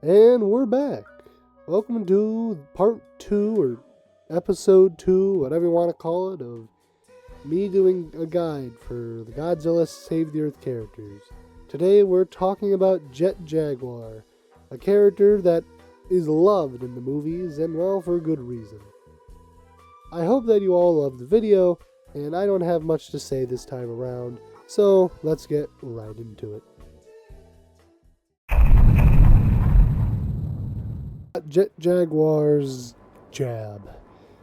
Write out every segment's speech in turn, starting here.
And we're back. Welcome to part 2 or episode 2, whatever you want to call it, of me doing a guide for the Godzilla Save the Earth characters. Today we're talking about Jet Jaguar, a character that is loved in the movies, and well, for good reason. I hope that you all loved the video, and I don't have much to say this time around, so let's get right into it. Jet Jaguar's jab.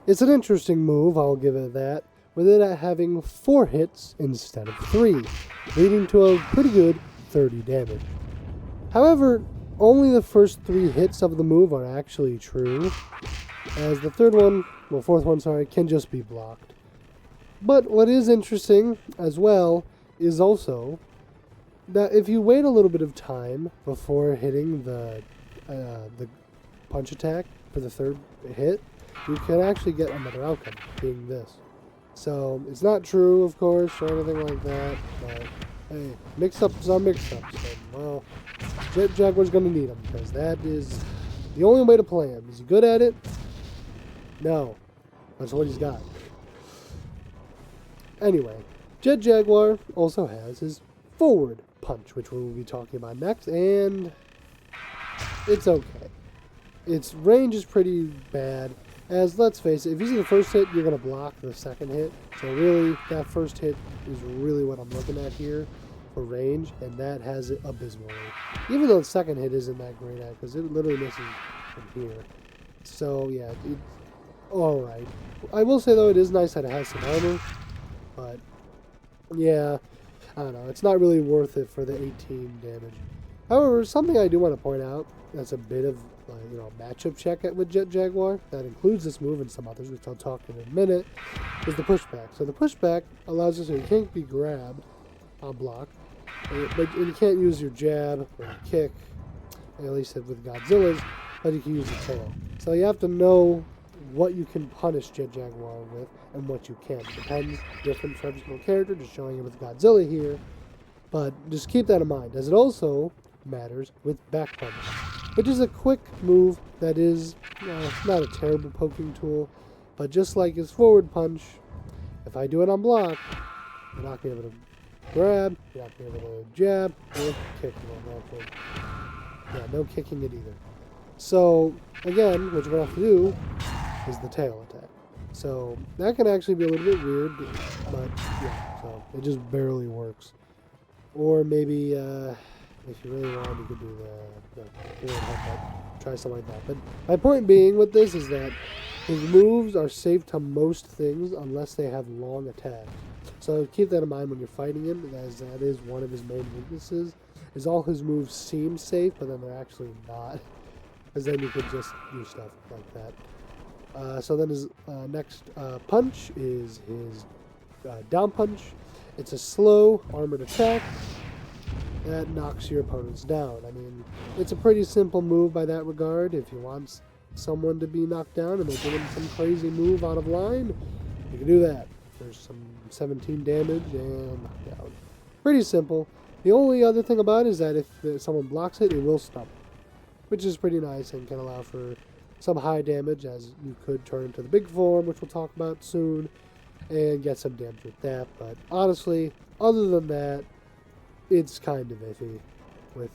It's an interesting move, I'll give it that, with it having 4 hits instead of 3, leading to a pretty good 30 damage. However, only the first 3 hits of the move are actually true, as the fourth one, can just be blocked. But what is interesting as well is also that if you wait a little bit of time before hitting the punch attack for the 3rd hit, you can actually get another outcome, being this. So it's not true, of course, or anything like that, but hey, mix-ups are mix-ups, and well, Jet Jaguar's gonna need them, because that is the only way to play him. Is he good at it? No. That's what he's got. Anyway, Jet Jaguar also has his forward punch, which we'll be talking about next, and it's okay. Its range is pretty bad, as let's face it, if you see the first hit, you're going to block the second hit. So really, that first hit is really what I'm looking at here for range, and that has it abysmally. Even though the second hit isn't that great at, because it literally misses from here. So yeah, it's alright. I will say though, it is nice that it has some armor, but yeah, I don't know, it's not really worth it for the 18 damage. However, something I do want to point out that's a bit of matchup check with Jet Jaguar that includes this move and some others, which I'll talk in a minute, is the pushback. So the pushback allows you so you can't be grabbed on block, but you can't use your jab or your kick, at least with Godzilla's, but you can use the tail. So you have to know what you can punish Jet Jaguar with and what you can't. It depends, different for every single character, just showing it with Godzilla here, but just keep that in mind, as it also matters with back punch, which is a quick move that is not a terrible poking tool, but just like his forward punch, if I do it on block, you're not going to be able to grab, you're not going to be able to jab, or kick. No kicking it either. So, again, what you're going to have to do is the tail attack. So, that can actually be a little bit weird, but yeah, so it just barely works. Or maybe, if you really want, you could do the try something like that. But my point being with this is that his moves are safe to most things unless they have long attacks. So keep that in mind when you're fighting him, as that is one of his main weaknesses, is all his moves seem safe, but then they're actually not. Because then you could just do stuff like that. So then his next punch is his down punch. It's a slow, armored attack that knocks your opponents down. I mean, it's a pretty simple move by that regard. If you want someone to be knocked down and they're doing some crazy move out of line, you can do that. There's some 17 damage and knockdown. Pretty simple. The only other thing about it is that if someone blocks it, it will stop, which is pretty nice and can allow for some high damage, as you could turn into the big form, which we'll talk about soon, and get some damage with that. But honestly, other than that, it's kind of iffy with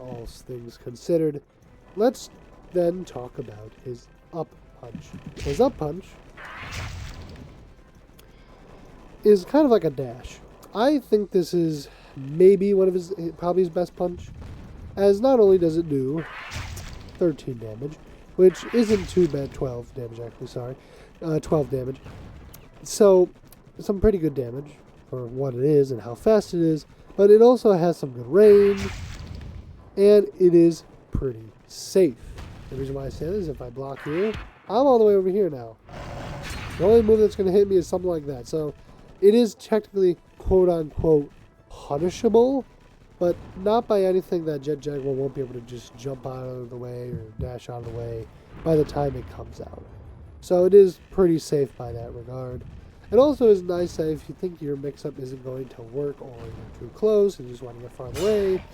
all things considered. Let's then talk about his up punch. His up punch is kind of like a dash. I think this is maybe one of probably his best punch, as not only does it do 13 damage, which isn't too bad, 12 damage actually, sorry, 12 damage. So, some pretty good damage for what it is and how fast it is, but it also has some good range, and it is pretty safe. The reason why I say this is if I block here, I'm all the way over here now. The only move that's going to hit me is something like that. So it is technically quote-unquote punishable, but not by anything that Jet Jaguar won't be able to just jump out of the way or dash out of the way by the time it comes out. So it is pretty safe by that regard. It also is nice that if you think your mix-up isn't going to work or you're too close and you just want to get far away,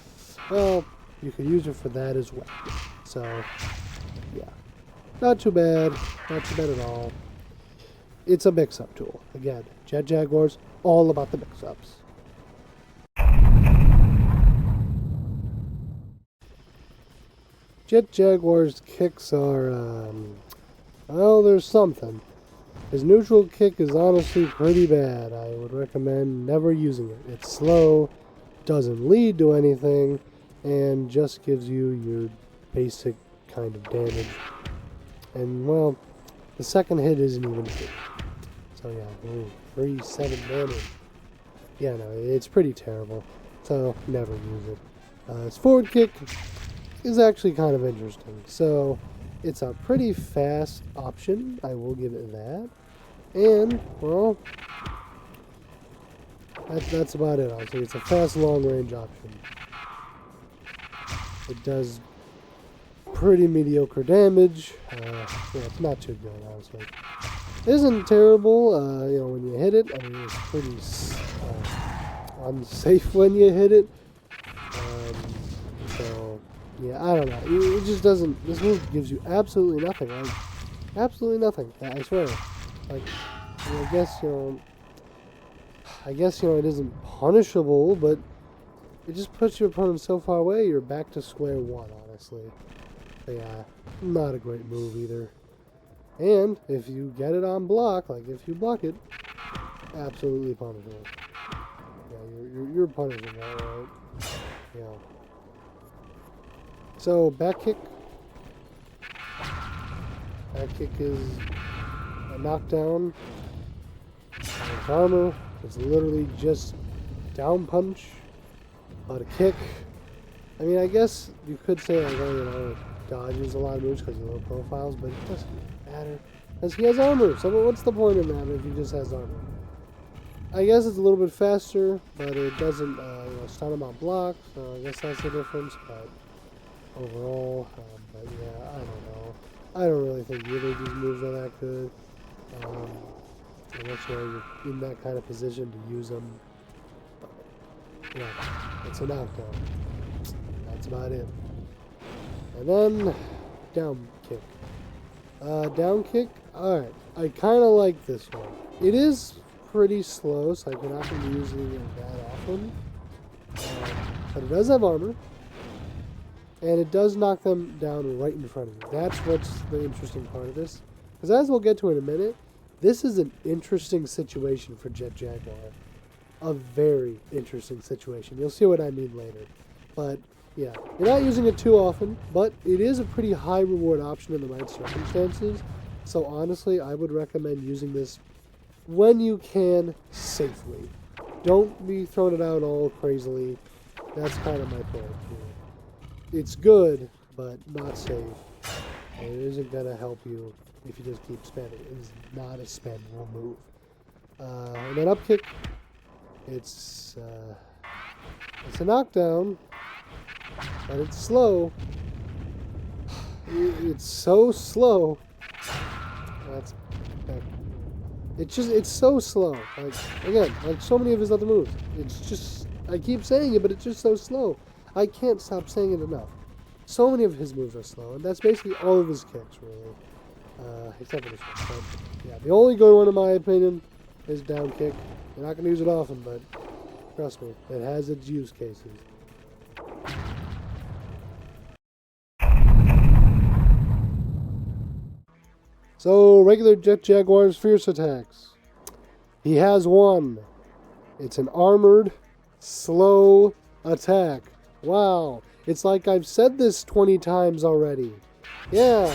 well, you can use it for that as well. So, yeah. Not too bad. Not too bad at all. It's a mix-up tool. Again, Jet Jaguar's all about the mix-ups. Jet Jaguar's kicks are, well, there's something. His neutral kick is honestly pretty bad. I would recommend never using it. It's slow, doesn't lead to anything, and just gives you your basic kind of damage. And, well, the second hit isn't even good. So, yeah, 3-7 damage. Yeah, no, it's pretty terrible. So, never use it. His forward kick is actually kind of interesting. So, it's a pretty fast option. I will give it that. And, well, that's about it. I'll say it's a fast, long-range option. It does pretty mediocre damage. Yeah, it's not too good, honestly. It isn't terrible, when you hit it. I mean, it's pretty unsafe when you hit it. So, yeah, I don't know. It just doesn't. This move gives you absolutely nothing. Like, absolutely nothing. I swear. Like, I guess it isn't punishable, but it just puts your opponent so far away, you're back to square one, honestly. But yeah, not a great move either. And if you get it on block, like if you block it, absolutely punishable. Yeah, you're punishing that, right? Yeah. So back kick. Back kick is a knockdown. It's armor. It's literally just down punch, but a kick. I mean, I guess you could say like, dodges a lot of moves because of low profiles, but it doesn't matter because he has armor. So what's the point of that if he just has armor? I guess it's a little bit faster, but it doesn't stun him on block. So I guess that's the difference. But overall, but yeah, I don't know. I don't really think either of these moves are that good. Unless you're in that kind of position to use them. But, yeah, it's a knockdown. That's about it. And then, down kick. Down kick, alright. I kind of like this one. It is pretty slow, so you're not going to be using it that often. But it does have armor. And it does knock them down right in front of you. That's what's the interesting part of this. Because as we'll get to in a minute, this is an interesting situation for Jet Jaguar. A very interesting situation. You'll see what I mean later. But, yeah, you're not using it too often, but it is a pretty high reward option in the right circumstances. So, honestly, I would recommend using this when you can safely. Don't be throwing it out all crazily. That's kind of my point here. It's good, but not safe. And it isn't going to help you if you just keep spamming. It is not a spendable move. And then up kick, it's a knockdown, but it's slow. It's so slow. That's it's so slow. Like again, like so many of his other moves. It's just I keep saying it, but it's just so slow. I can't stop saying it enough. So many of his moves are slow, and that's basically all of his kicks, really. Except for this one. But, yeah, the only good one, in my opinion, is down kick. You're not going to use it often, but trust me, it has its use cases. So, regular Jet Jaguar's fierce attacks. He has one. It's an armored, slow attack. Wow. It's like I've said this 20 times already. Yeah.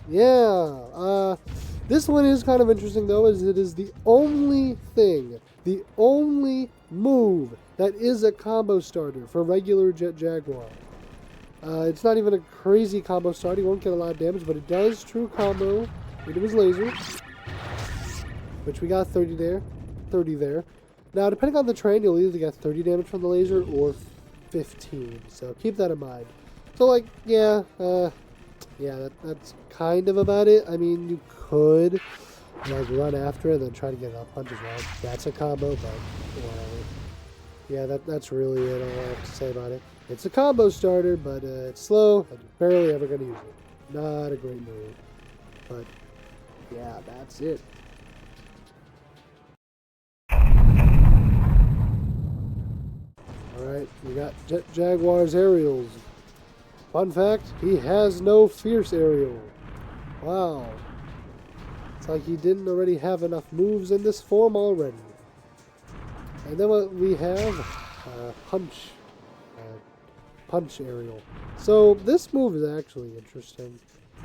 Yeah. This one is kind of interesting, though, as it is the only move that is a combo starter for regular Jet Jaguar. It's not even a crazy combo starter. You won't get a lot of damage, but it does true combo into his laser, which we got 30 there. Now, depending on the train, you'll either get 30 damage from the laser or 15, so keep that in mind. So, like, that's kind of about it. I mean, you could, like, run after it and then try to get an up punch as well. That's a combo, but whatever. Yeah, that's really it. All I have to say about it. It's a combo starter, but it's slow, and you're barely ever going to use it. Not a great move. But, yeah, that's it. Alright, we got Jet Jaguar's aerials. Fun fact, he has no fierce aerial. Wow. It's like he didn't already have enough moves in this form already. And then what we have, punch aerial. So this move is actually interesting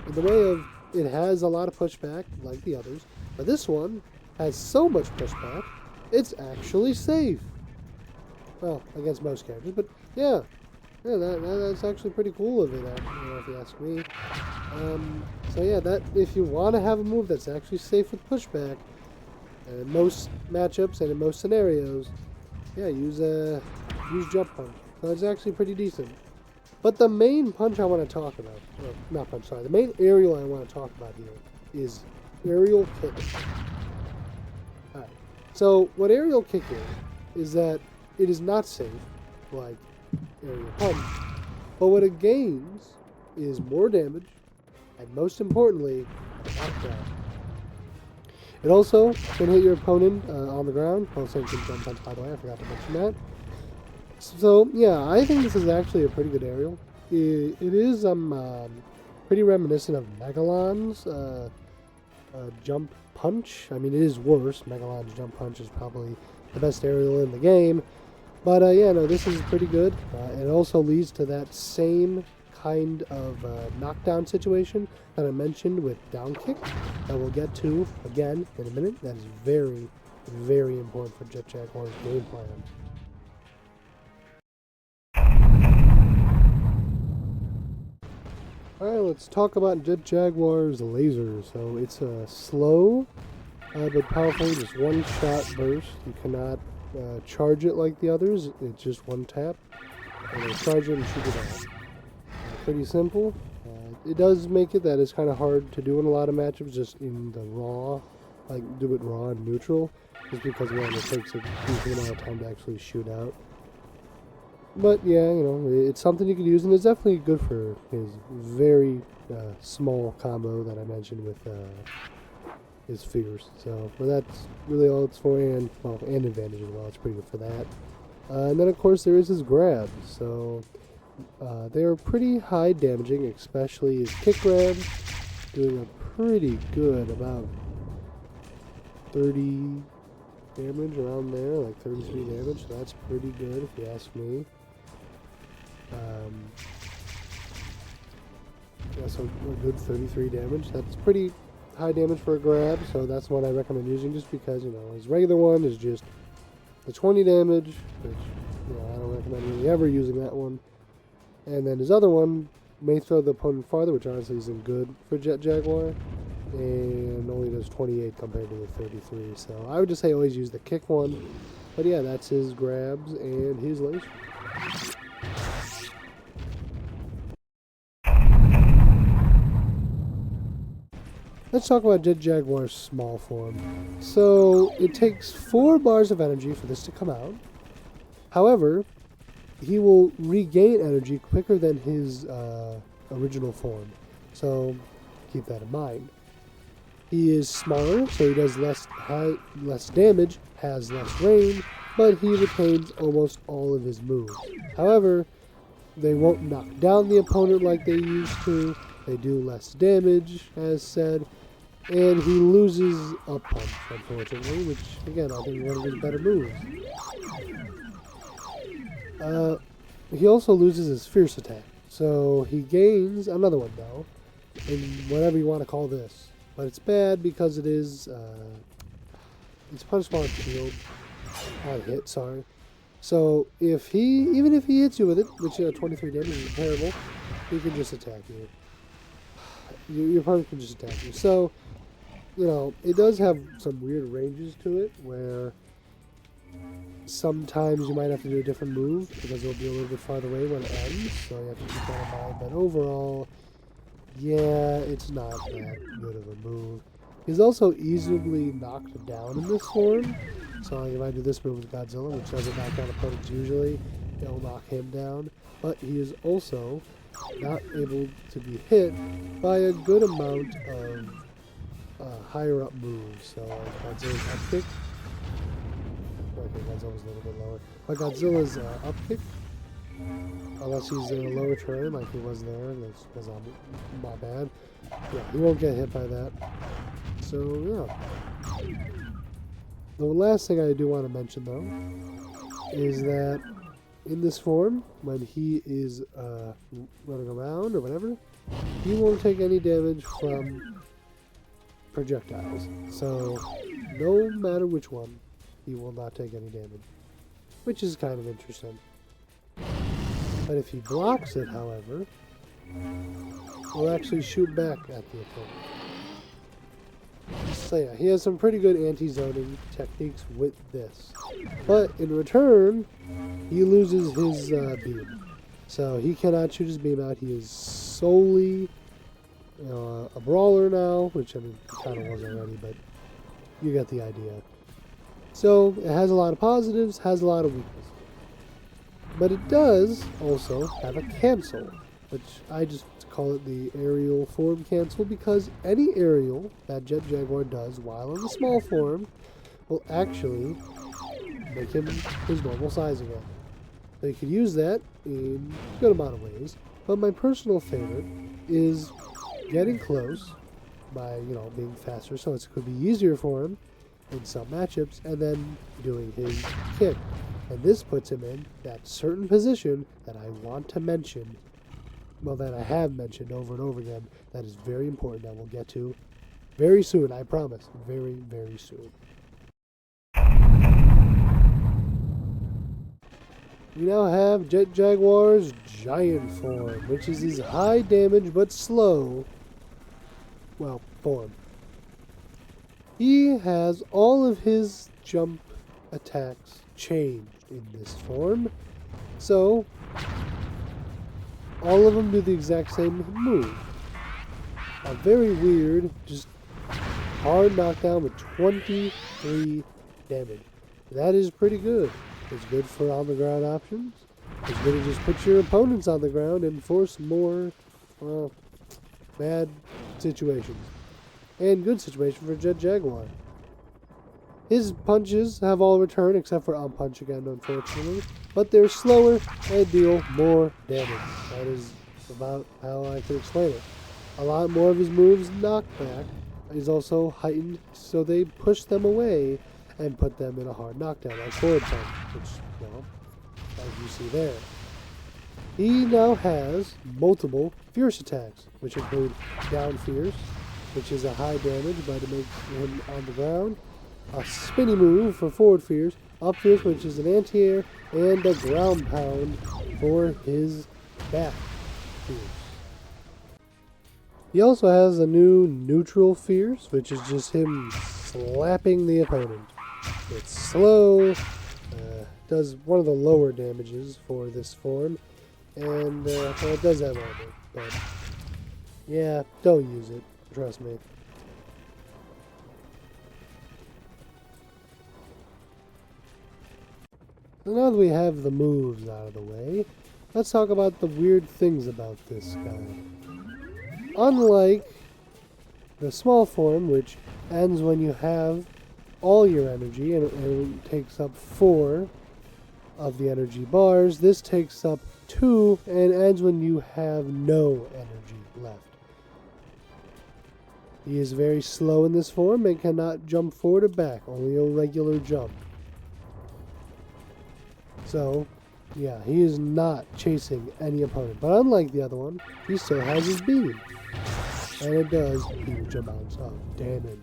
in the way of it has a lot of pushback like the others, but this one has so much pushback, it's actually safe. Well, against most characters, but yeah, that's actually pretty cool of it, if you ask me. So yeah, that if you want to have a move that's actually safe with pushback, in most matchups and in most scenarios, yeah, use jump punch. So it's actually pretty decent. But the main punch I want to talk about, or not punch, sorry, the main aerial I want to talk about here is aerial kick. Alright, so what aerial kick is that it is not safe, like aerial punch, but what it gains is more damage, and most importantly, a knockdown. It also can hit your opponent on the ground. Also can jump punch, by the way, I forgot to mention that. So, yeah, I think this is actually a pretty good aerial. It is pretty reminiscent of Megalon's jump punch. I mean, it is worse. Megalon's jump punch is probably the best aerial in the game. But, yeah, no, this is pretty good. It also leads to that same kind of knockdown situation that I mentioned with down kick that we'll get to again in a minute. That is very, very important for Jet Jaguar's game plan. Alright, let's talk about Jet Jaguar's laser. So it's a slow but powerful, just one shot burst. You cannot charge it like the others. It's just one tap. And then charge it and shoot it out. Pretty simple. It does make it that it's kind of hard to do in a lot of matchups, just in the raw, like do it raw and neutral, just because it takes a decent amount of time to actually shoot out. But yeah, you know, it's something you could use, and it's definitely good for his very small combo that I mentioned with his fierce. So, but that's really all it's for, and well, and advantage as well. It's pretty good for that. And then of course there is his grabs. So they are pretty high damaging, especially his kick grab, doing a pretty good about 30 damage around there, like 33 damage. So that's pretty good if you ask me. Yeah, so a good 33 damage. That's pretty high damage for a grab, so that's what I recommend using, just because, you know, his regular one is just the 20 damage, which, you know, I don't recommend really ever using that one. And then his other one may throw the opponent farther, which honestly isn't good for Jet Jaguar, and only does 28 compared to the 33. So I would just say always use the kick one. But yeah, that's his grabs and his laser. Let's talk about Jet Jaguar's small form. So it takes 4 bars of energy for this to come out. However, he will regain energy quicker than his original form. So keep that in mind. He is smaller, so he does less damage, has less range, but he retains almost all of his moves. However, they won't knock down the opponent like they used to. They do less damage, as said, and he loses a punch, unfortunately, which, again, I think is one of his better moves. He also loses his fierce attack, so he gains another one, though, in whatever you want to call this. But it's bad because it is, it's punch on shield, not hit, sorry. So even if he hits you with it, which 23 damage is terrible, he can just attack you. Your opponent can just attack you. So, you know, it does have some weird ranges to it, where sometimes you might have to do a different move, because it'll be a little bit farther away when it ends, so you have to keep that in mind. But overall, yeah, it's not that good of a move. He's also easily knocked down in this form. So like if I do this move with Godzilla, which doesn't knock down opponents usually, it'll knock him down, but he is also not able to be hit by a good amount of higher up moves. So Godzilla's up kick. Okay, Godzilla's a little bit lower. But Godzilla's up kick, unless he's in a lower turn like he was there, that's because I'm my bad. Yeah, he won't get hit by that. So yeah. The last thing I do want to mention though is that in this form, when he is running around or whatever, he won't take any damage from projectiles. So no matter which one, he will not take any damage, which is kind of interesting. But if he blocks it, however, will actually shoot back at the opponent. So yeah, he has some pretty good anti-zoning techniques with this. But in return, he loses his beam. So he cannot shoot his beam out. He is solely a brawler now, which I mean, he kind of was already, but you get the idea. So it has a lot of positives, has a lot of weaknesses. But it does also have a cancel, which I just call it the aerial form cancel, because any aerial that Jet Jaguar does while in the small form will actually make him his normal size again. So you could use that in a good amount of ways, but my personal favorite is getting close by, being faster, so it could be easier for him in some matchups, and then doing his kick. And this puts him in that certain position that I want to mention, well, that I have mentioned over and over again, that is very important, that we'll get to very soon, I promise, very, very soon. We now have Jet Jaguar's giant form, which is his high damage but slow, form. He has all of his jump attacks changed in this form, so all of them do the exact same move. A very weird, just hard knockdown with 23 damage. That is pretty good. It's good for on the ground options. It's good to just put your opponents on the ground and force more bad situations. And good situation for Jet Jaguar. His punches have all returned except for on punch again, unfortunately. But they're slower and deal more damage. That is about how I can explain it. A lot more of his moves knockback is also heightened, so they push them away and put them in a hard knockdown, like forward punch, which, as you see there. He now has multiple fierce attacks, which include down fierce, which is a high damage, but it makes him on the ground. A spinny move for forward fierce, up fierce, which is an anti-air, and a ground pound for his back fierce. He also has a new neutral fierce, which is just him slapping the opponent. It's slow, does one of the lower damages for this form, and it does have armor, but yeah, don't use it, trust me. So now that we have the moves out of the way, let's talk about the weird things about this guy. Unlike the small form, which ends when you have all your energy, and it takes up 4 of the energy bars, this takes up 2 and ends when you have no energy left. He is very slow in this form and cannot jump forward or back, only a regular jump. So, yeah, he is not chasing any opponent. But unlike the other one, he still has his beam. And it does huge amounts of damage.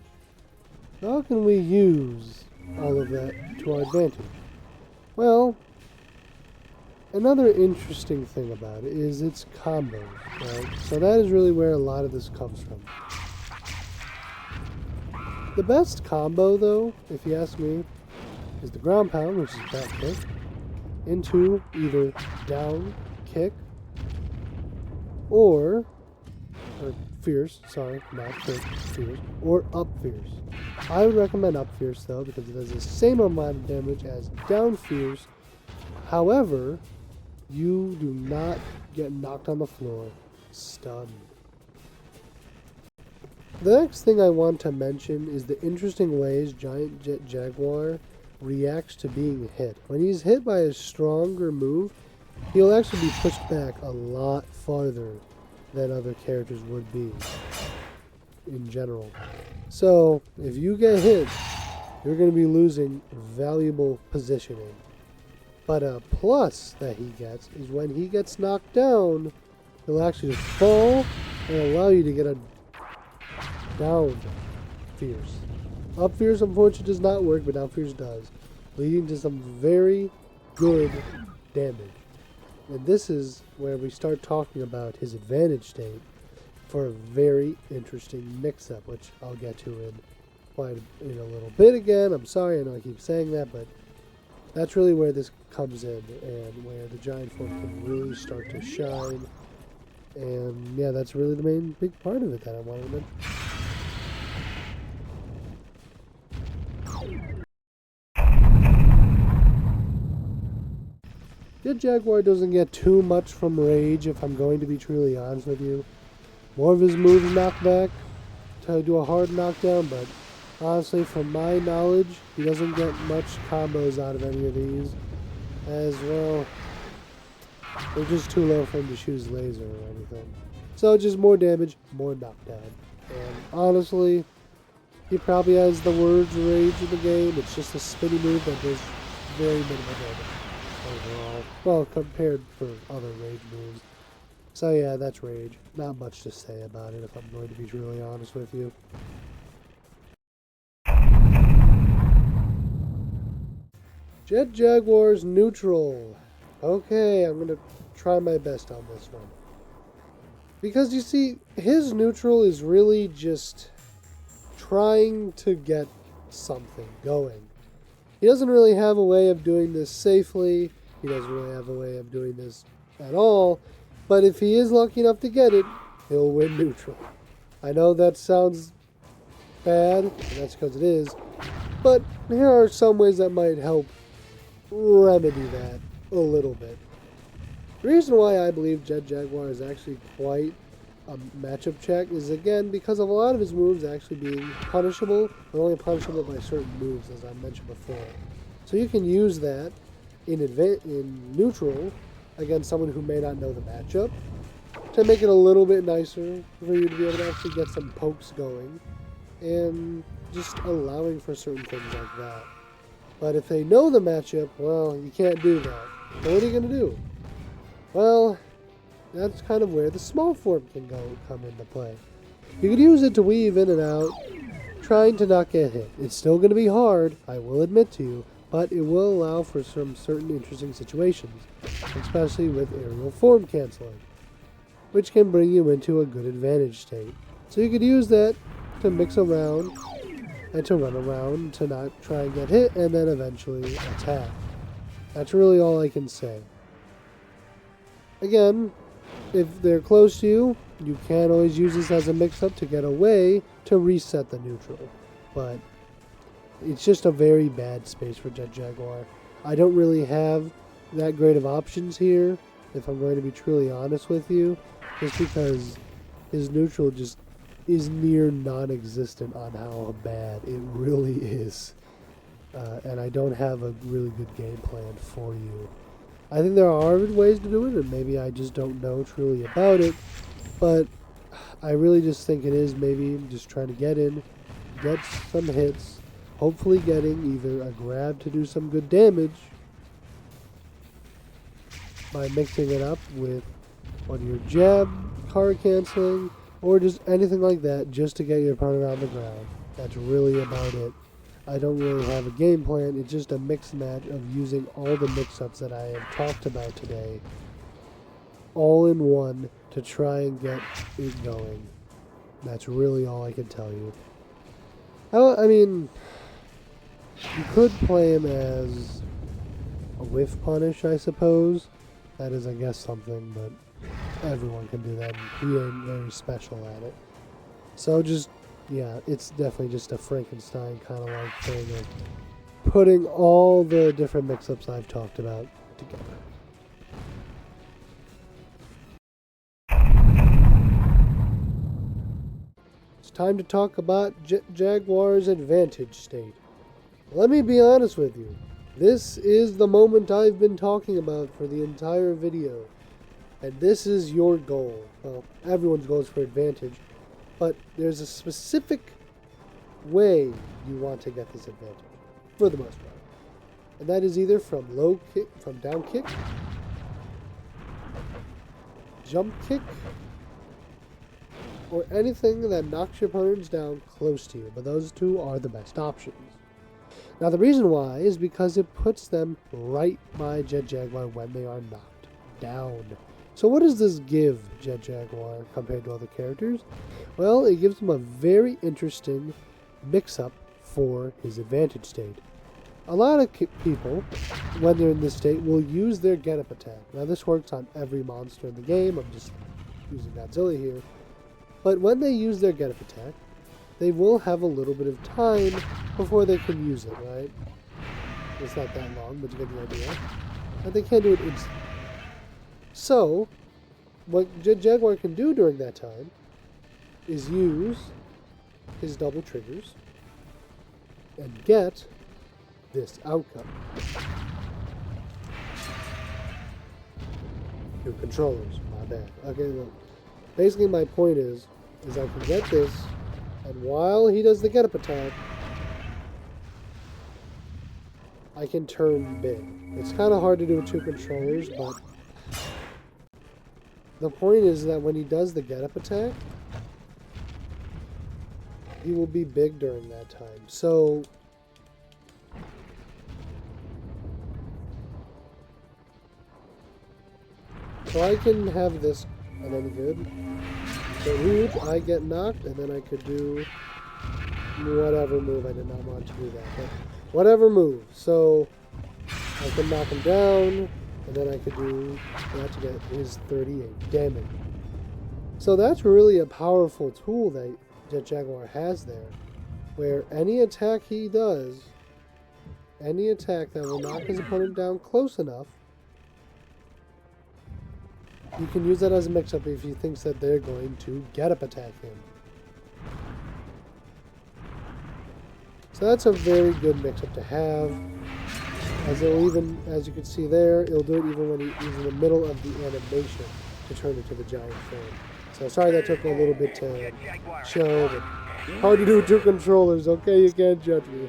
So how can we use all of that to our advantage? Well, another interesting thing about it is its combos, right? So that is really where a lot of this comes from. The best combo, though, if you ask me, is the ground pound, which is back kick, into either down kick or fierce, sorry, not kick, fierce, or up fierce. I would recommend up fierce though, because it does the same amount of damage as down fierce. However, you do not get knocked on the floor, stunned. The next thing I want to mention is the interesting ways Giant Jet Jaguar reacts to being hit. When he's hit by a stronger move, he'll actually be pushed back a lot farther than other characters would be in general. So, if you get hit, you're going to be losing valuable positioning. But a plus that he gets is when he gets knocked down, he'll actually just fall and allow you to get a down fierce. Up fierce unfortunately does not work, but down fierce does, leading to some very good damage. And this is where we start talking about his advantage state for a very interesting mix-up, which I'll get to in a little bit again. I'm sorry, I know I keep saying that, but that's really where this comes in and where the giant form can really start to shine. And yeah, that's really the main big part of it that I wanted to mention. Jet Jaguar doesn't get too much from rage, if I'm going to be truly honest with you. More of his moves knock back to do a hard knockdown, but honestly, from my knowledge, he doesn't get much combos out of any of these. As well, they're just too low for him to shoot his laser or anything. So just more damage, more knockdown. And honestly, he probably has the worst rage in the game. It's just a spinny move that does very minimal damage overall. Well, compared for other rage moves. So yeah, that's rage. Not much to say about it if I'm going to be truly honest with you. Jet Jaguar's neutral. Okay, I'm going to try my best on this one. Because you see, his neutral is really just trying to get something going. He doesn't really have a way of doing this safely. He doesn't really have a way of doing this at all. But if he is lucky enough to get it, he'll win neutral. I know that sounds bad, and that's because it is. But here are some ways that might help remedy that a little bit. The reason why I believe Jet Jaguar is actually quite a matchup check is, again, because of a lot of his moves actually being punishable, but only punishable by certain moves, as I mentioned before. So you can use that in neutral against someone who may not know the matchup to make it a little bit nicer for you to be able to actually get some pokes going and just allowing for certain things like that. But if they know the matchup, well, you can't do that. So what are you going to do? Well, that's kind of where the small form can come into play. You can use it to weave in and out, trying to not get hit. It's still going to be hard, I will admit to you, but it will allow for some certain interesting situations, especially with aerial form canceling, which can bring you into a good advantage state. So you could use that to mix around and to run around to not try and get hit and then eventually attack. That's really all I can say. Again, if they're close to you, you can always use this as a mix-up to get away to reset the neutral. But it's just a very bad space for Jet Jaguar. I don't really have that great of options here, if I'm going to be truly honest with you, just because his neutral just is near non-existent on how bad it really is. And I don't have a really good game plan for you. I think there are ways to do it, and maybe I just don't know truly about it, but I really just think it is maybe just trying to get in, get some hits, hopefully getting either a grab to do some good damage by mixing it up with one of your jab, card canceling, or just anything like that just to get your opponent on the ground. That's really about it. I don't really have a game plan. It's just a mix match of using all the mix-ups that I have talked about today all in one to try and get it going. That's really all I can tell you. I mean, you could play him as a whiff punish, I suppose. That is, I guess, something, but everyone can do that. He ain't very special at it. So just, yeah, it's definitely just a Frankenstein kind of like thing of putting all the different mix-ups I've talked about together. time to talk about Jet Jaguar's advantage state. Let me be honest with you. This is the moment I've been talking about for the entire video. And this is your goal. Well, everyone's goal is for advantage. But there's a specific way you want to get this advantage. For the most part. And that is either from low kick, from down kick, jump kick, or anything that knocks your opponents down close to you. But those two are the best options. Now the reason why is because it puts them right by Jet Jaguar when they are knocked down. So what does this give Jet Jaguar compared to other characters? Well, it gives him a very interesting mix-up for his advantage state. A lot of people, when they're in this state, will use their get-up attack. Now this works on every monster in the game. I'm just using Godzilla here. But when they use their get-up attack, they will have a little bit of time before they can use it, right? It's not that long, but you get the idea. And they can't do it instantly. So, what Jet Jaguar can do during that time is use his double triggers and get this outcome. New controllers, my bad. Okay, look. Basically my point is I can get this, and while he does the get-up attack, I can turn big. It's kind of hard to do with two controllers, but the point is that when he does the get-up attack, he will be big during that time. So I can have this, and then good. So huge, I get knocked, and then I could do whatever move. I did not want to do that, but whatever move. So I can knock him down, and then I could do that to get his 38 damage. So that's really a powerful tool that Jet Jaguar has there, where any attack he does, any attack that will knock his opponent down close enough, you can use that as a mix-up if he thinks that they're going to get-up attack him. So that's a very good mix-up to have. As it'll even, as you can see there, it'll do it even when he's in the middle of the animation to turn into the giant form. So sorry that took a little bit to show, but hard to do with two controllers, okay? You can't judge me.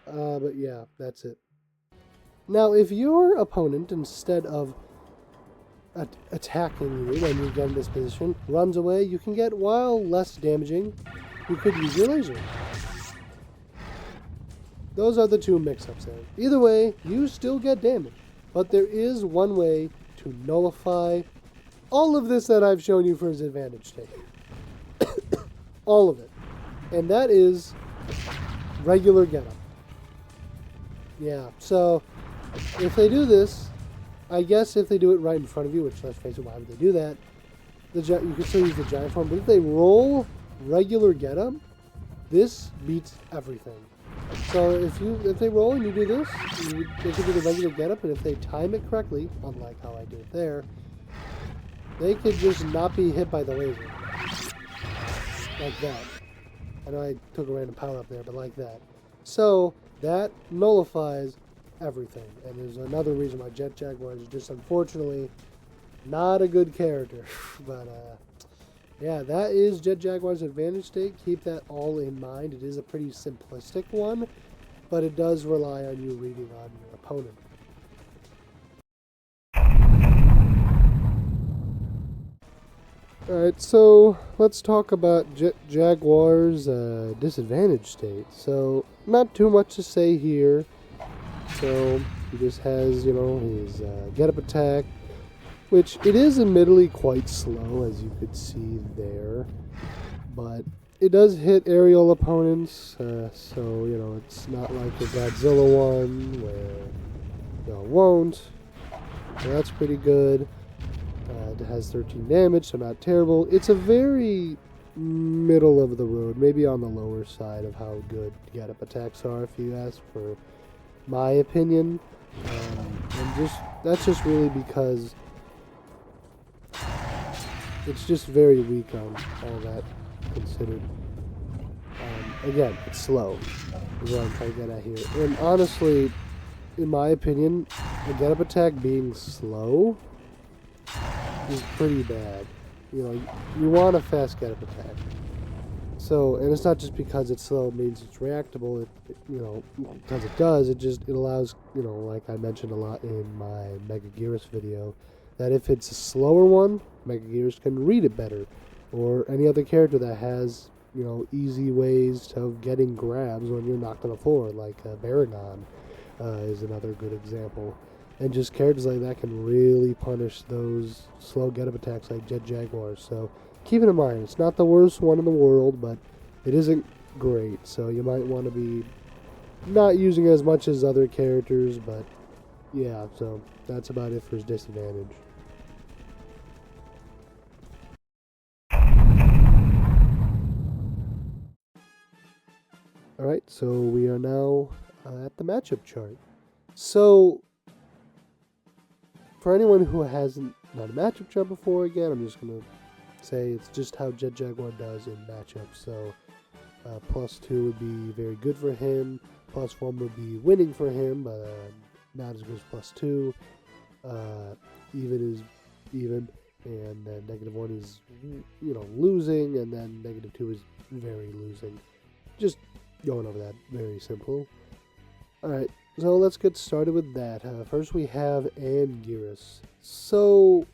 But yeah, that's it. Now, if your opponent, instead of attacking you when you get in this position, runs away, you can get, while less damaging, you could use your laser. Those are the two mix-ups there. Either way, you still get damage. But there is one way to nullify all of this that I've shown you for his advantage state. All of it. And that is regular get-up. Yeah, so if they do this, I guess if they do it right in front of you, which let's face it, why would they do that? You can still use the giant form, but if they roll regular get-up, this beats everything. So if they roll and you do this, they can do the regular get-up, and if they time it correctly, unlike how I do it there, they could just not be hit by the laser. Like that. I know I took a random power up there, but like that. So that nullifies everything, and there's another reason why Jet Jaguar is just unfortunately not a good character. But yeah, that is Jet Jaguar's advantage state. Keep that all in mind. It is a pretty simplistic one, but it does rely on you reading on your opponent. Alright, so let's talk about Jet Jaguar's disadvantage state. So not too much to say here. So he just has, you know, his get-up attack, which it is admittedly quite slow, as you could see there. But it does hit aerial opponents, so, you know, it's not like the Godzilla one, where, you know, it won't. So that's pretty good. It has 13 damage, so not terrible. It's a very middle of the road, maybe on the lower side of how good get-up attacks are, if you ask for my opinion. And that's just really because it's just very weak on all that considered. again, it's slow, is what I'm trying to get at here. And honestly, in my opinion, a get-up attack being slow is pretty bad. You know, you want a fast get-up attack. So, and it's not just because it's slow means it's reactable. You know, because it does. It allows, you know, like I mentioned a lot in my Mega Gearus video, that if it's a slower one, Mega Gearus can read it better, or any other character that has, you know, easy ways of getting grabs when you're knocked on the floor, like Baragon is another good example. And just characters like that can really punish those slow get-up attacks like Jet Jaguar. So keep it in mind, it's not the worst one in the world, but it isn't great. So you might want to be not using it as much as other characters, but yeah, so that's about it for his disadvantage. Alright, so we are now at the matchup chart. So, for anyone who hasn't done a matchup chart before, again, I'm just going to say it's just how Jet Jaguar does in matchups. So, +2 would be very good for him, +1 would be winning for him, but not as good as +2. Even is even, and then -1 is, you know, losing, and then -2 is very losing. Just going over that, very simple. Alright, so let's get started with that. First we have Anguirus. So,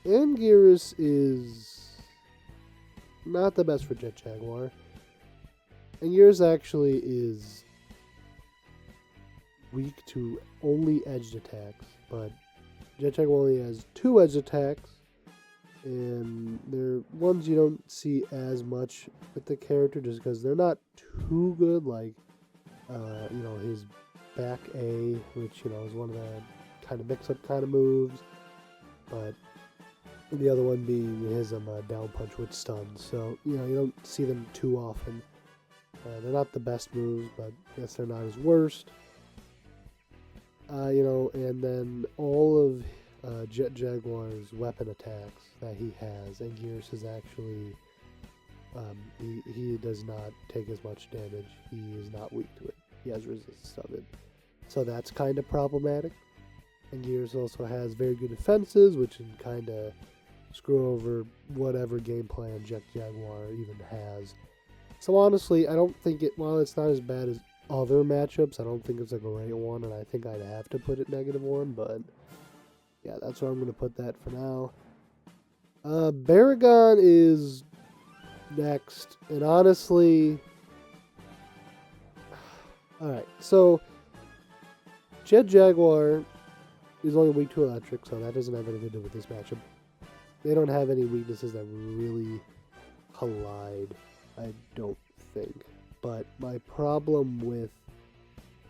Anguirus is not the best for Jet Jaguar. Anguirus actually is weak to only edged attacks, but Jet Jaguar only has 2 edged attacks, and they're ones you don't see as much with the character just because they're not too good, like, you know, his back A, which, you know, is one of the kind of mix-up kind of moves, but the other one being his down punch with stuns. So, you know, you don't see them too often. They're not the best moves, but I guess they're not his worst. You know, and then all of Jet Jaguar's weapon attacks that he has, and Gears is actually, he does not take as much damage. He is not weak to it. He has resistance of it. So that's kind of problematic. And Gears also has very good defenses, which can kind of screw over whatever game plan Jet Jaguar even has. So honestly, I don't think it, while it's not as bad as other matchups, I don't think it's a great one, and I think I'd have to put it -1, but yeah, that's where I'm going to put that for now. Baragon is next, and honestly, alright, so Jet Jaguar is only weak to electric, so that doesn't have anything to do with this matchup. They don't have any weaknesses that really collide, I don't think. But my problem with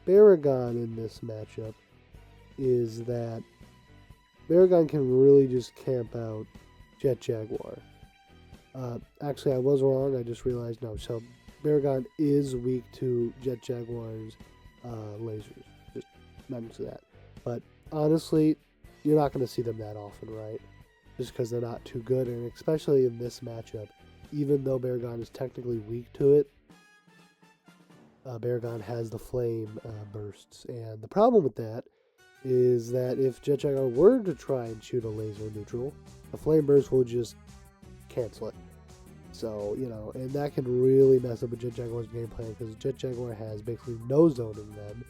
Baragon in this matchup is that Baragon can really just camp out Jet Jaguar. Actually, I was wrong. I just realized no. So Baragon is weak to Jet Jaguar's lasers. Just mention that. But honestly, you're not going to see them that often, right? Just because they're not too good, and especially in this matchup, even though Baragon is technically weak to it, Baragon has the flame bursts, and the problem with that is that if Jet Jaguar were to try and shoot a laser neutral, the flame burst will just cancel it. So, you know, and that can really mess up with Jet Jaguar's game plan, because Jet Jaguar has basically no zoning them,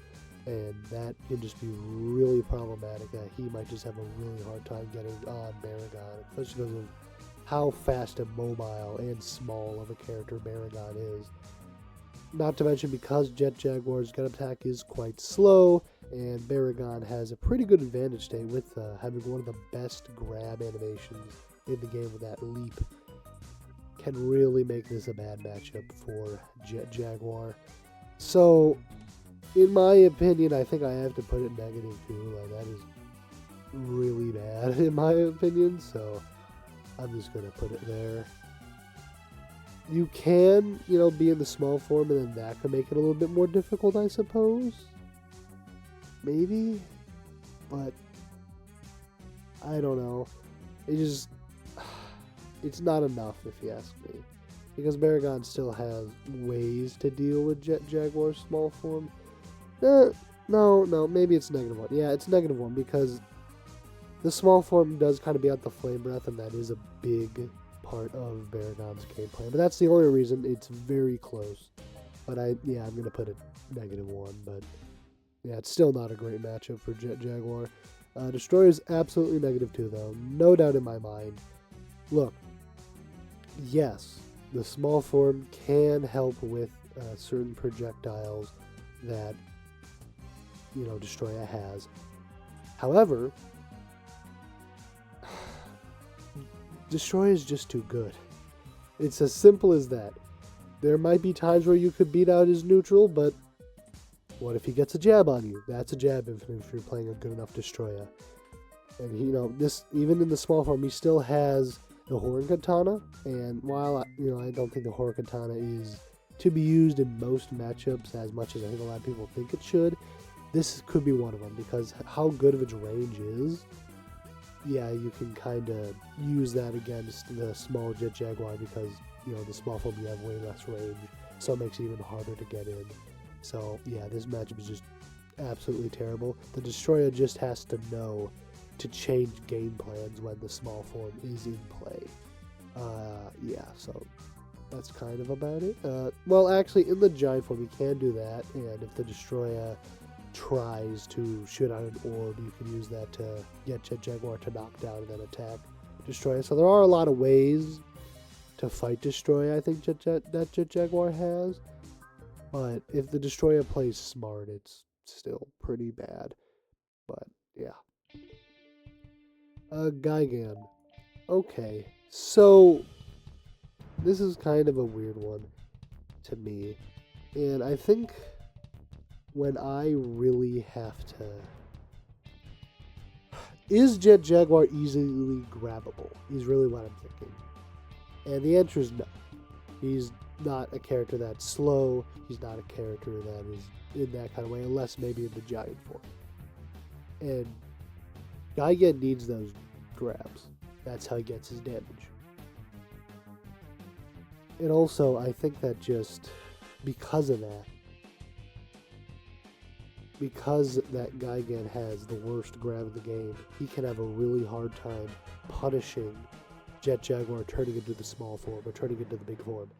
and that can just be really problematic, that he might just have a really hard time getting on Baragon, especially because of how fast and mobile and small of a character Baragon is. Not to mention because Jet Jaguar's gun attack is quite slow, and Baragon has a pretty good advantage state with having one of the best grab animations in the game with that leap. Can really make this a bad matchup for Jet Jaguar. So, in my opinion, I think I have to put it -2. Like, that is really bad in my opinion, so I'm just going to put it there. You can, you know, be in the small form, and then that can make it a little bit more difficult, I suppose. Maybe. But I don't know. It just, it's not enough, if you ask me. because Baragon still has ways to deal with Jet Jaguar's small form. No, maybe it's -1. Yeah, it's -1 because the small form does kind of be out the Flame Breath, and that is a big part of Baragon's game plan. But that's the only reason. It's very close. But I'm going to put it -1. But yeah, it's still not a great matchup for Jet Jaguar. Destroyer is absolutely -2, though. No doubt in my mind. Look, yes, the small form can help with certain projectiles that, Destroyer has. However, Destroyer is just too good. It's as simple as that. There might be times where you could beat out his neutral, but what if he gets a jab on you? That's a jab infinite if you're playing a good enough Destroyer. And this, even in the small form, he still has the Horn Katana. And while I don't think the Horn Katana is to be used in most matchups as much as I think a lot of people think it should, this could be one of them, because how good of its range is. Yeah, you can kind of use that against the small Jet Jaguar because, the small form you have way less range, so it makes it even harder to get in. So, yeah, this matchup is just absolutely terrible. The Destroyer just has to know to change game plans when the small form is in play. Yeah, so that's kind of about it. Well, actually, in the Giant form, you can do that, and if the Destroyer tries to shoot out an orb, you can use that to get Jet Jaguar to knock down and then attack Destroyer. So there are a lot of ways to fight Destroyer, I think that Jet Jaguar has. But if the Destroyer plays smart, it's still pretty bad. But yeah. Gigan. Okay, so this is kind of a weird one to me. And I think when I really have to... Is Jet Jaguar easily grabbable? Is really what I'm thinking. And the answer is no. He's not a character that's slow. He's not a character that is in that kind of way, unless maybe in the Giant form. And Gigan needs those grabs. That's how he gets his damage. And also, I think that just because of that, because that Gigan has the worst grab of the game, he can have a really hard time punishing Jet Jaguar turning into the small form or turning into the big form.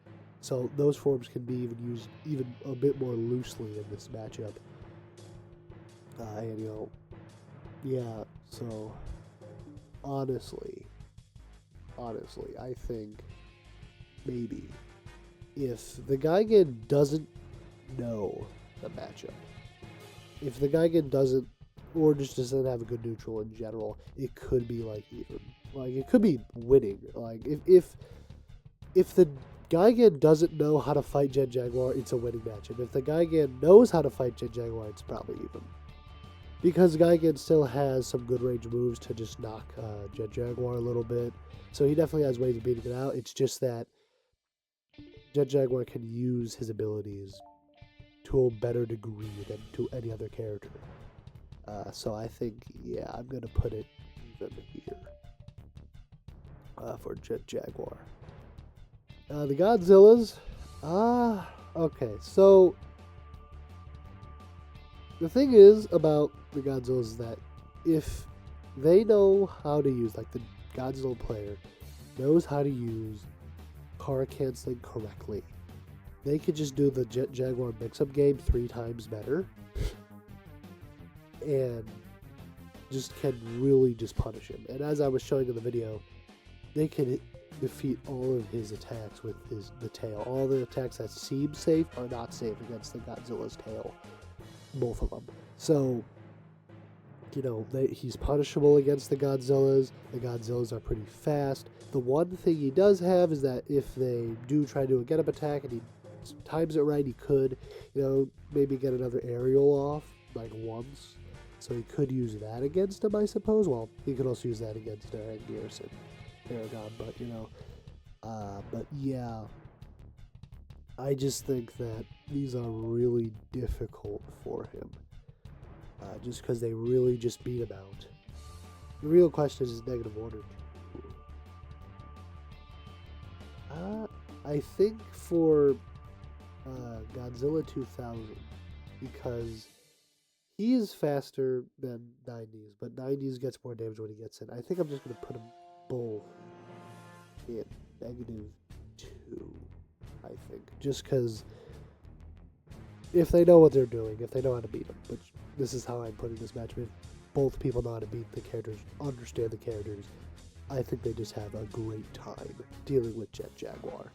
So those forms can be even used even a bit more loosely in this matchup. And yeah, so honestly, I think maybe if the Gigan doesn't know the matchup, if the Gigan doesn't, or just doesn't have a good neutral in general, it could be like even, like it could be winning. Like if the Gigan doesn't know how to fight Jet Jaguar, it's a winning matchup. If the Gigan knows how to fight Jet Jaguar, it's probably even. Because Gigan still has some good range moves to just knock Jet Jaguar a little bit. So he definitely has ways of beating it out. It's just that Jet Jaguar can use his abilities to a better degree than to any other character. So I think, yeah, I'm going to put it even here for Jet Jaguar. The Godzillas, okay, so the thing is about the Godzillas is that if they know how to use, like the Godzilla player knows how to use car canceling correctly, they could just do the Jet Jaguar mix-up game 3 times better and just can really just punish him. And as I was showing in the video, they can defeat all of his attacks with the tail. All the attacks that seem safe are not safe against the Godzilla's tail. Both of them. So, he's punishable against the Godzillas. The Godzillas are pretty fast. The one thing he does have is that if they do try to do a get-up attack and he times it right, he could, maybe get another aerial off, like once. So he could use that against him, I suppose. Well, he could also use that against Garrison, Aragon, but yeah, I just think that these are really difficult for him, just because they really just beat him out. The real question is -1 or 2. I think for Godzilla 2000, because he is faster than 90s, but 90s gets more damage when he gets in. I think I'm just going to put them both in -2, I think. Just because if they know what they're doing, if they know how to beat them, which this is how I'm putting this match, if both people know how to beat the characters, understand the characters, I think they just have a great time dealing with Jet Jaguar.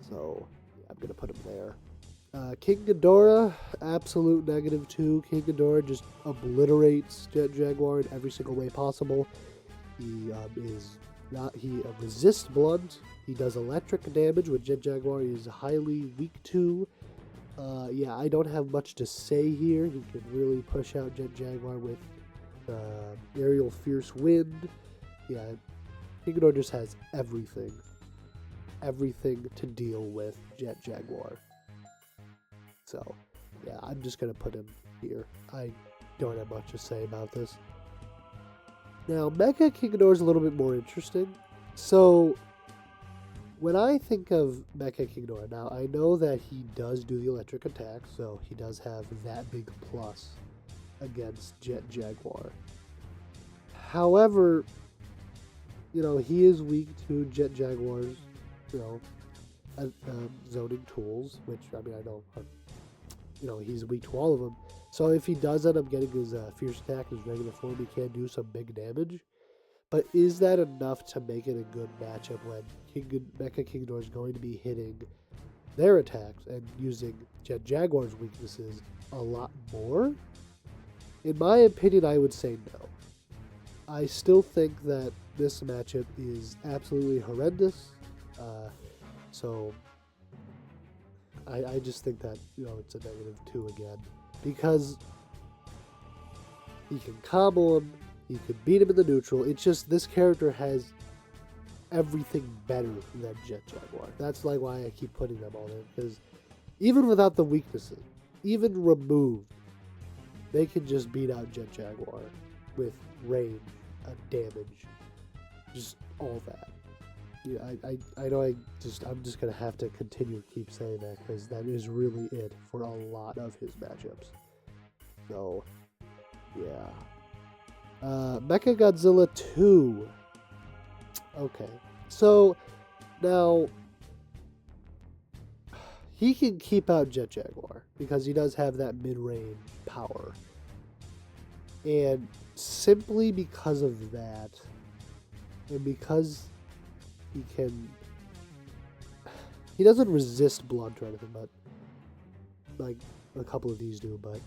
So I'm going to put him there. King Ghidorah, absolute -2. King Ghidorah just obliterates Jet Jaguar in every single way possible. He resists blunt. He does electric damage with Jet Jaguar. He's highly weak to. Yeah, I don't have much to say here. He can really push out Jet Jaguar with aerial fierce wind. Yeah, King Ghidorah just has everything to deal with Jet Jaguar. So, yeah, I'm just going to put him here. I don't have much to say about this. Now, Mecha King Ghidorah is a little bit more interesting. So, when I think of Mecha King Ghidorah, now I know that he does do the electric attack, so he does have that big plus against Jet Jaguar. However, he is weak to Jet Jaguar's, zoning tools, which, I mean, I know, he's weak to all of them. So if he does end up getting his fierce attack, his regular form, he can do some big damage. But is that enough to make it a good matchup when Mecha King Ghidorah is going to be hitting their attacks and using Jet Jaguar's weaknesses a lot more? In my opinion, I would say no. I still think that this matchup is absolutely horrendous. So I just think that, it's a -2 again. Because he can combo him, he could beat him in the neutral. It's just this character has everything better than Jet Jaguar. That's like why I keep putting them all in. Because even without the weaknesses, even removed, they can just beat out Jet Jaguar with range, damage, just all that. Yeah, I know I'm just gonna have to continue to keep saying that because that is really it for a lot of his matchups. So, yeah. Mecha Godzilla 2. Okay, so now he can keep out Jet Jaguar because he does have that mid-range power, and simply because of that, and because he doesn't resist blunt or anything, but like a couple of these do, but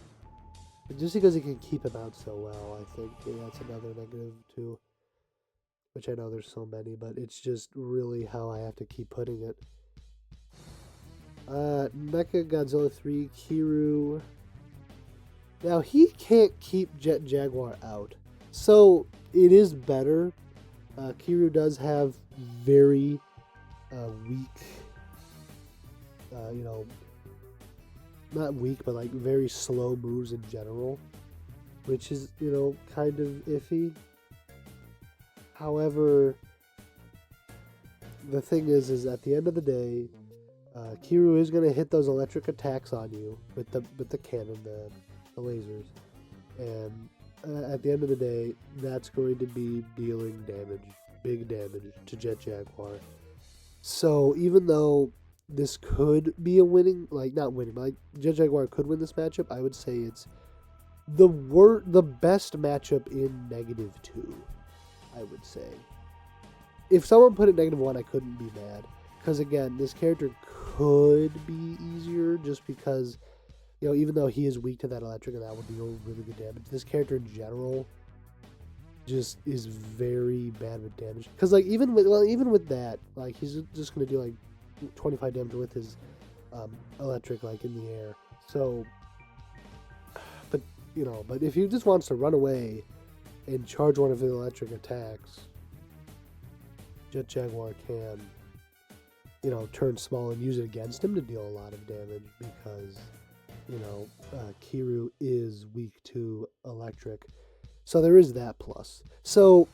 just because he can keep him out so well, I think that's another -2, which I know there's so many, but it's just really how I have to keep putting it. Mecha Godzilla 3, Kiru. Now, he can't keep Jet Jaguar out, so it is better. Kiru does have very weak, not weak, but like very slow moves in general, which is, kind of iffy. However, the thing is at the end of the day, Kiru is going to hit those electric attacks on you with the cannon, the lasers, and at the end of the day, that's going to be dealing damage, big damage to Jet Jaguar. So even though this could be a winning, not winning, but Jet Jaguar could win this matchup, I would say it's the best matchup in -2. I would say. If someone put it -1, I couldn't be mad. Because again, this character could be easier just because, even though he is weak to that electric and that will deal really good damage, this character in general just is very bad with damage. Because even with that, he's just gonna do 25 damage with his electric in the air. So, but if he just wants to run away and charge one of his electric attacks, Jet Jaguar can, turn small and use it against him to deal a lot of damage because, Kiru is weak to electric. So there is that plus. So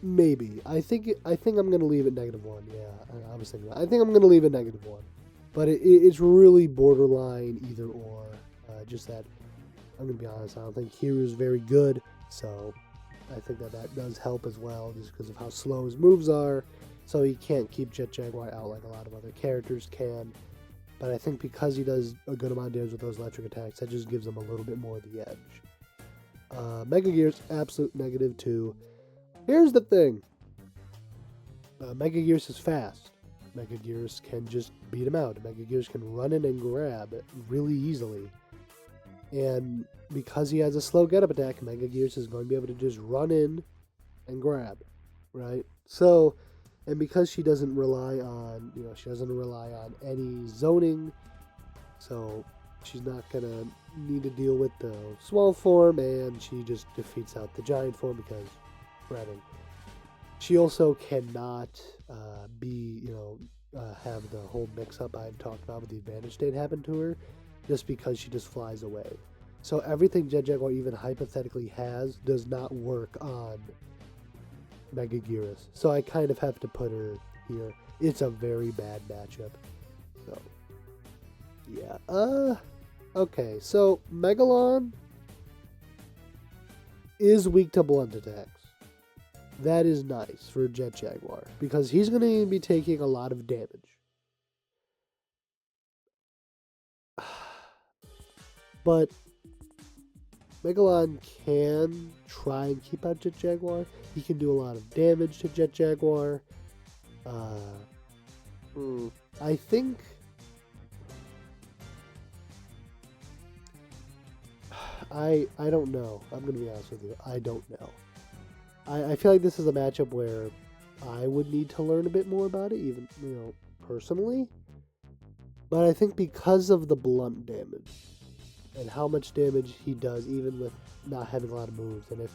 maybe. I think I'm gonna leave it -1. Yeah, I was thinking that. I think I'm gonna leave it -1, but it's really borderline either or. Just that I'm gonna be honest. I don't think Hiru's very good, so I think that does help as well, just because of how slow his moves are. So he can't keep Jet Jaguar out like a lot of other characters can. But I think because he does a good amount of damage with those electric attacks, that just gives him a little bit more of the edge. Mega Gear's absolute -2. Here's the thing. Mega Gears is fast. Mega Gears can just beat him out. Mega Gears can run in and grab really easily. And because he has a slow get-up attack, Mega Gears is going to be able to just run in and grab, right? So, and because she doesn't rely on, any zoning, so she's not going to need to deal with the small form, and she just defeats out the giant form because grabbing. She also cannot have the whole mix-up I've talked about with the advantage state happen to her, just because she just flies away. So everything Jet Jaguar even hypothetically has does not work on Mega Gearus. So I kind of have to put her here. It's a very bad matchup. So, yeah. Okay, so Megalon is weak to blunt attacks. That is nice for Jet Jaguar, because he's going to be taking a lot of damage. But Megalon can try and keep out Jet Jaguar. He can do a lot of damage to Jet Jaguar. I think... I don't know. I'm going to be honest with you. I don't know. I feel like this is a matchup where I would need to learn a bit more about it, even, personally. But I think because of the blunt damage and how much damage he does, even with not having a lot of moves, and if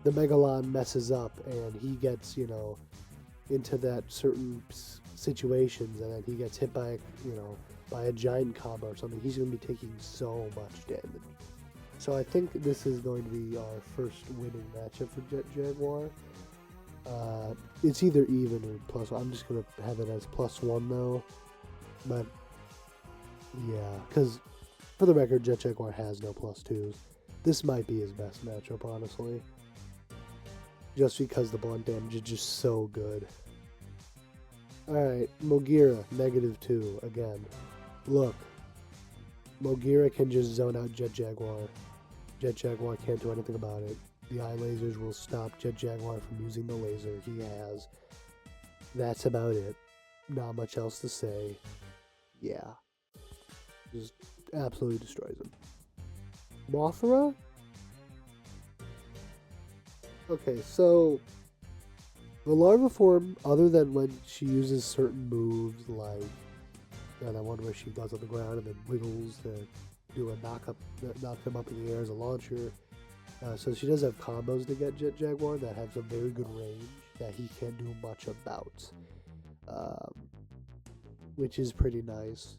the Megalon messes up and he gets, into that certain situations and then he gets hit by, by a giant combo or something, he's going to be taking so much damage. So I think this is going to be our first winning matchup for Jet Jaguar. It's either even or +1. I'm just going to have it as +1 though. But, yeah, because for the record, Jet Jaguar has no +2s. This might be his best matchup, honestly. Just because the blunt damage is just so good. Alright, Mogira, -2, again. Look. Mogira can just zone out Jet Jaguar. Jet Jaguar can't do anything about it. The eye lasers will stop Jet Jaguar from using the laser he has. That's about it. Not much else to say. Yeah. Just absolutely destroys him. Mothra? Okay, so the larva form, other than when she uses certain moves like that one where she does on the ground and then wiggles to do a knock them up in the air as a launcher. So she does have combos to get Jet Jaguar that have some very good range that he can't do much about, which is pretty nice.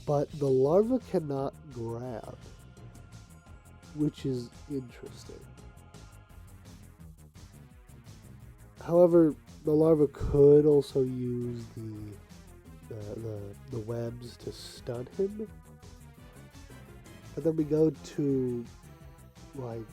But the larva cannot grab, which is interesting. However, the larva could also use the webs to stun him. But then we go to like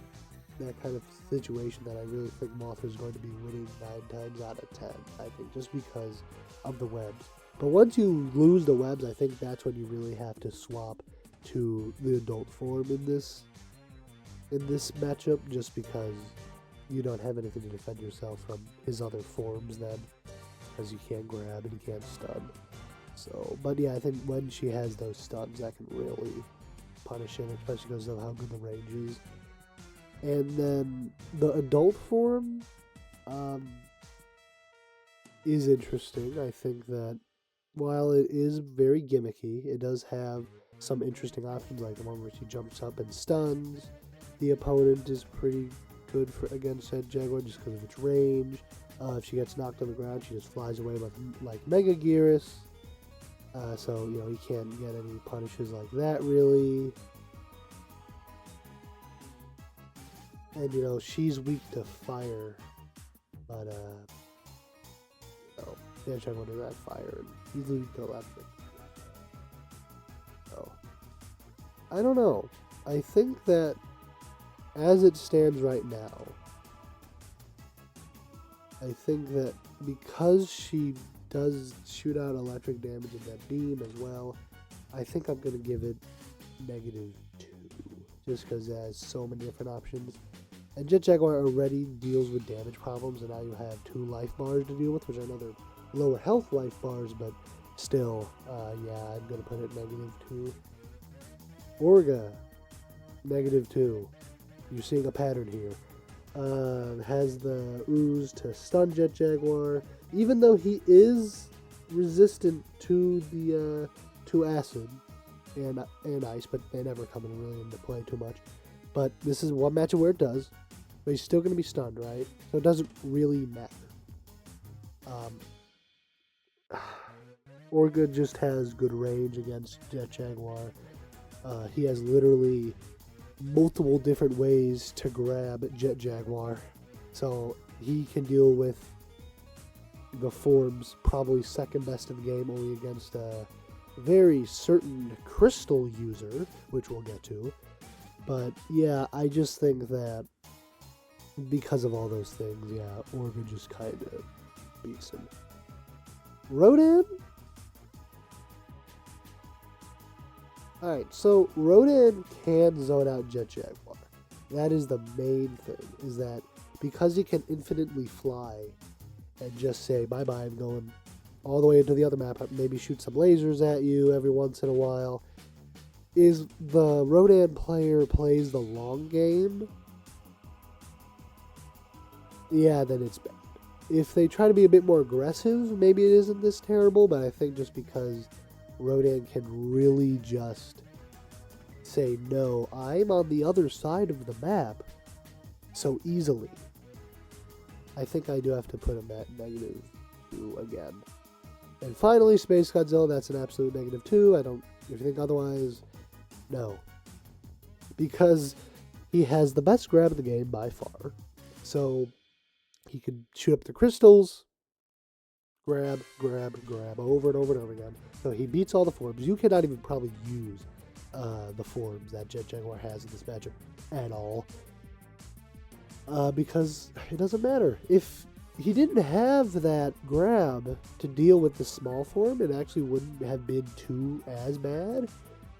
that kind of situation that I really think Mothra is going to be winning 9 times out of 10. I think just because of the webs. But once you lose the webs, I think that's when you really have to swap to the adult form in this matchup, just because you don't have anything to defend yourself from his other forms then, because you can't grab and you can't stun. So, but yeah, I think when she has those stuns, that can really punish him, especially because of how good the range is. And then the adult form is interesting. I think that while it is very gimmicky, it does have some interesting options, like the one where she jumps up and stuns. The opponent is pretty good against Jet Jaguar just because of its range. If she gets knocked on the ground, she just flies away like Mega Gearus. So, he can't get any punishes like that, really. And, she's weak to fire. But, Jet Jaguar does that fire, and he's leading to electric. So, I don't know. I think that as it stands right now, I think that because she does shoot out electric damage in that beam as well, I think I'm going to give it -2. Just because it has so many different options. And Jet Jaguar already deals with damage problems, and now you have 2 life bars to deal with, which I know they're lower health life bars, but still, yeah, I'm going to put it -2. Orga, -2. You're seeing a pattern here. Has the ooze to stun Jet Jaguar, even though he is resistant to the to acid and ice, but they never come really into play too much. But this is one matchup where it does, but he's still going to be stunned, right? So it doesn't really matter. Orga just has good range against Jet Jaguar. He has literally multiple different ways to grab Jet Jaguar, so he can deal with the forms probably second best in the game, only against a very certain crystal user, which we'll get to. But yeah, I just think that because of all those things, yeah, Orga just kind of beats him. Rodan? Alright, so Rodan can zone out Jet Jaguar. That is the main thing, is that because he can infinitely fly and just say, bye-bye, I'm going all the way into the other map, maybe shoot some lasers at you every once in a while, is the Rodan player plays the long game, yeah, then it's bad. If they try to be a bit more aggressive, maybe it isn't this terrible, but I think just because Rodan can really just say, no, I'm on the other side of the map so easily, I think I do have to put him at -2 again. And finally, Space Godzilla, that's an absolute -2. If you think otherwise, no. Because he has the best grab in the game by far. So he can shoot up the crystals, grab, over and over and over again. So he beats all the forms. You cannot even probably use the forms that Jet Jaguar has in this matchup at all. Because it doesn't matter. If he didn't have that grab to deal with the small form, it actually wouldn't have been too as bad.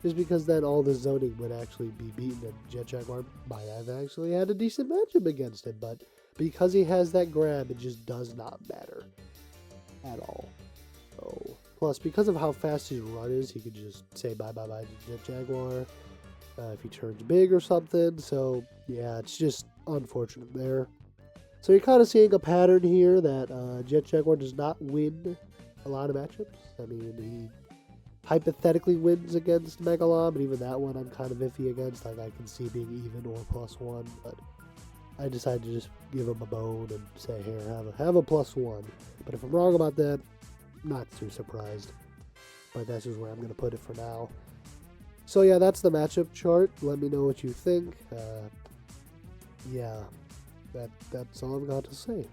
Just because then all the zoning would actually be beaten, and Jet Jaguar might have actually had a decent matchup against him. But because he has that grab, it just does not matter at all. So, plus, because of how fast his run is, he could just say bye-bye to Jet Jaguar if he turns big or something. So, yeah, it's just unfortunate there. So you're kind of seeing a pattern here that Jet Jaguar does not win a lot of matchups. I mean, he hypothetically wins against Megalon, but even that one I'm kind of iffy against. Like, I can see being even or +1, but I decided to just give him a bone and say, here, have a +1. But if I'm wrong about that, not too surprised. But that's just where I'm going to put it for now. So yeah, that's the matchup chart. Let me know what you think. Yeah, that's all I've got to say.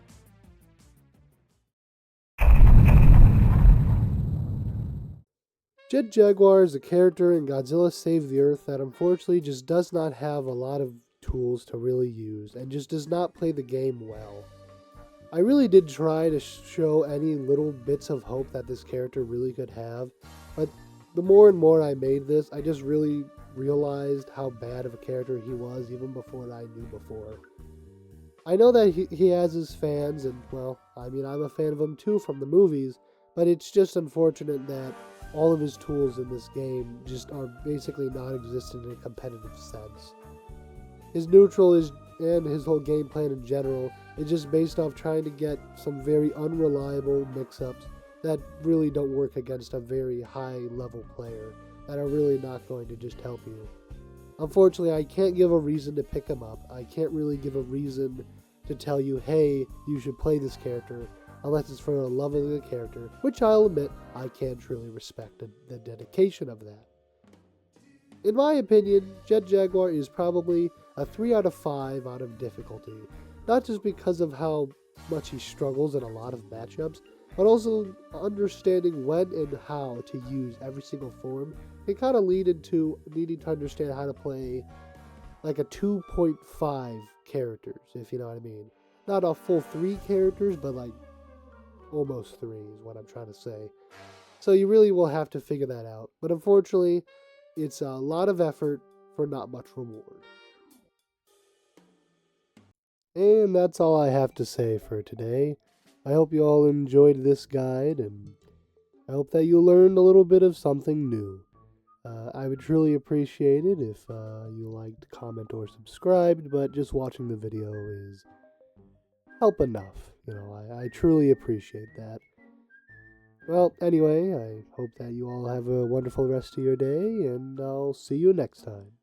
Jet Jaguar is a character in Godzilla Save the Earth that unfortunately just does not have a lot of tools to really use and just does not play the game well. I really did try to show any little bits of hope that this character really could have, but the more and more I made this, I just really realized how bad of a character he was even before I knew before. I know that he has his fans, and well, I mean, I'm a fan of him too from the movies, but it's just unfortunate that all of his tools in this game just are basically non-existent in a competitive sense. His neutral and his whole game plan in general is just based off trying to get some very unreliable mix-ups that really don't work against a very high-level player, that are really not going to just help you. Unfortunately, I can't give a reason to pick him up. I can't really give a reason to tell you, hey, you should play this character, unless it's for the love of the character, which I'll admit, I can't truly respect the dedication of that. In my opinion, Jet Jaguar is probably a 3 out of 5 out of difficulty, not just because of how much he struggles in a lot of matchups, but also understanding when and how to use every single form can kind of lead into needing to understand how to play like a 2.5 characters, if you know what I mean. Not a full 3 characters, but like almost 3 is what I'm trying to say. So you really will have to figure that out. But unfortunately, it's a lot of effort for not much reward. And that's all I have to say for today. I hope you all enjoyed this guide, and I hope that you learned a little bit of something new. I would truly appreciate it if you liked, comment, or subscribed, but just watching the video is help enough. I truly appreciate that. Well, anyway, I hope that you all have a wonderful rest of your day, and I'll see you next time.